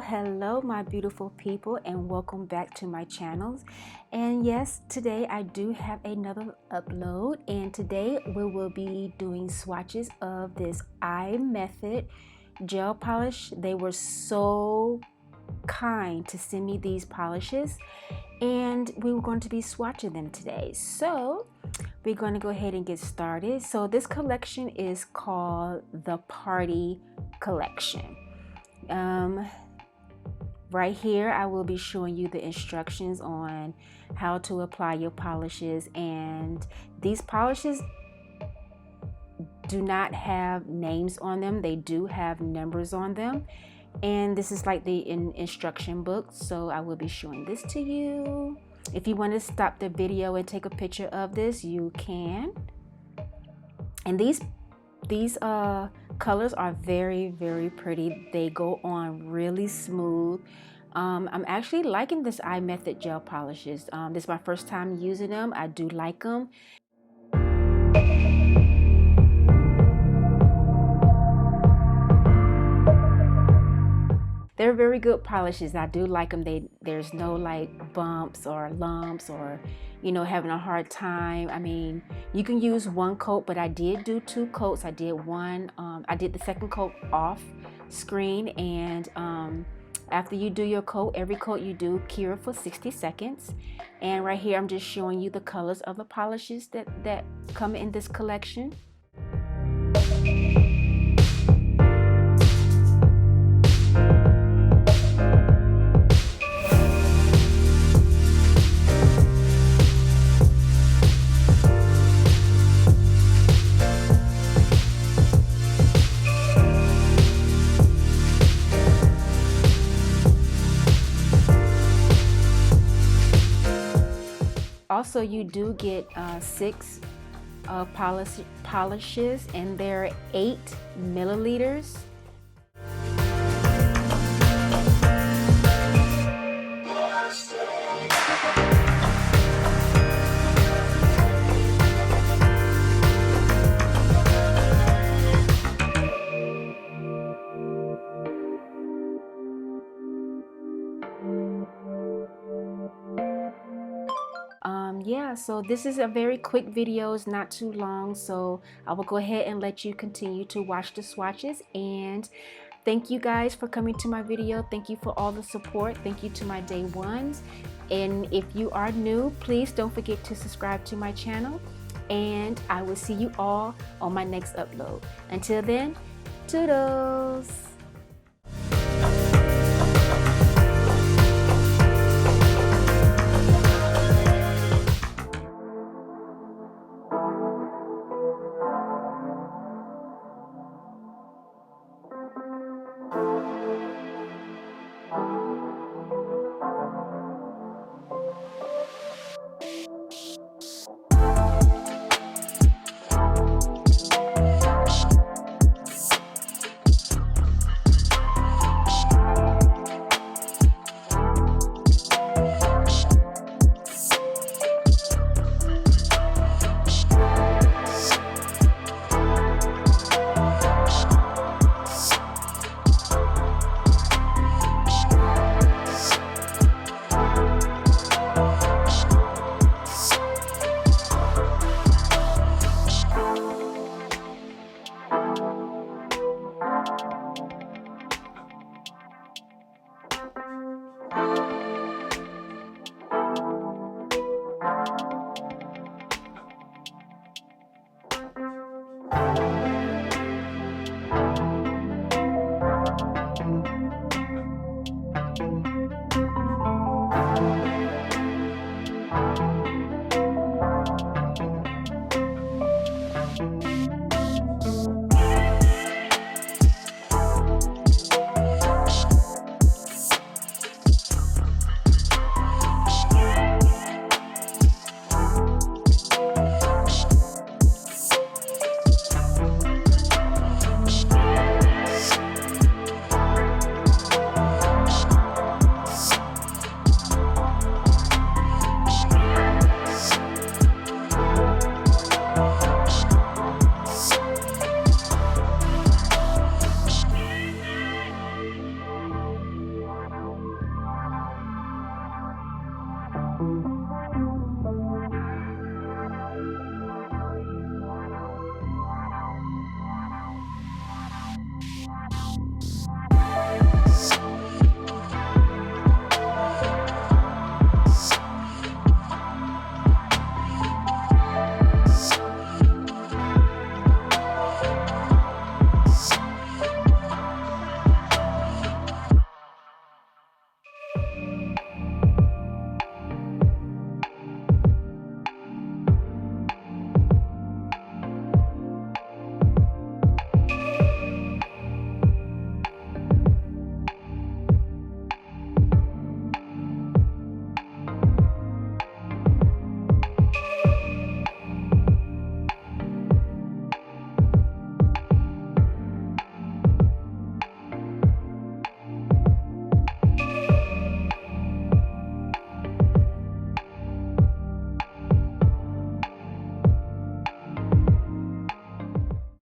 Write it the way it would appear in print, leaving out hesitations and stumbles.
Hello my beautiful people, and welcome back to my channels. And yes, today I do have another upload, and today we will be doing swatches of this iMethod gel polish. They were so kind to send me these polishes, and we were going to be swatching them today. So we're going to go ahead and get started. So this collection is called the Party Collection. Right here I will be showing you the instructions on how to apply your polishes, and these polishes do not have names on them. They do have numbers on them, and this is like the instruction book, so I will be showing this to you. If you want to stop the video and take a picture of this, you can. And these colors are very pretty. They go on really smooth. I'm actually liking this iMethod gel polishes. This is my first time using them. I do like them. They're very good polishes. I do like them. There's no like bumps or lumps or, you know, having a hard time. I mean, you can use one coat, but I did do 2 coats. I did one. I did the second coat off screen, and after you do your coat, every coat you do, cure for 60 seconds. And right here, I'm just showing you the colors of the polishes that come in this collection. Also, you do get 6 polishes, and they're 8 milliliters. Yeah, so this is a very quick video. It's not too long, so I will go ahead and let you continue to watch the swatches. And thank you guys for coming to my video. Thank you for all the support. Thank you to my day ones. And if you are new, please don't forget to subscribe to my channel, and I will see you all on my next upload. Until then, toodles.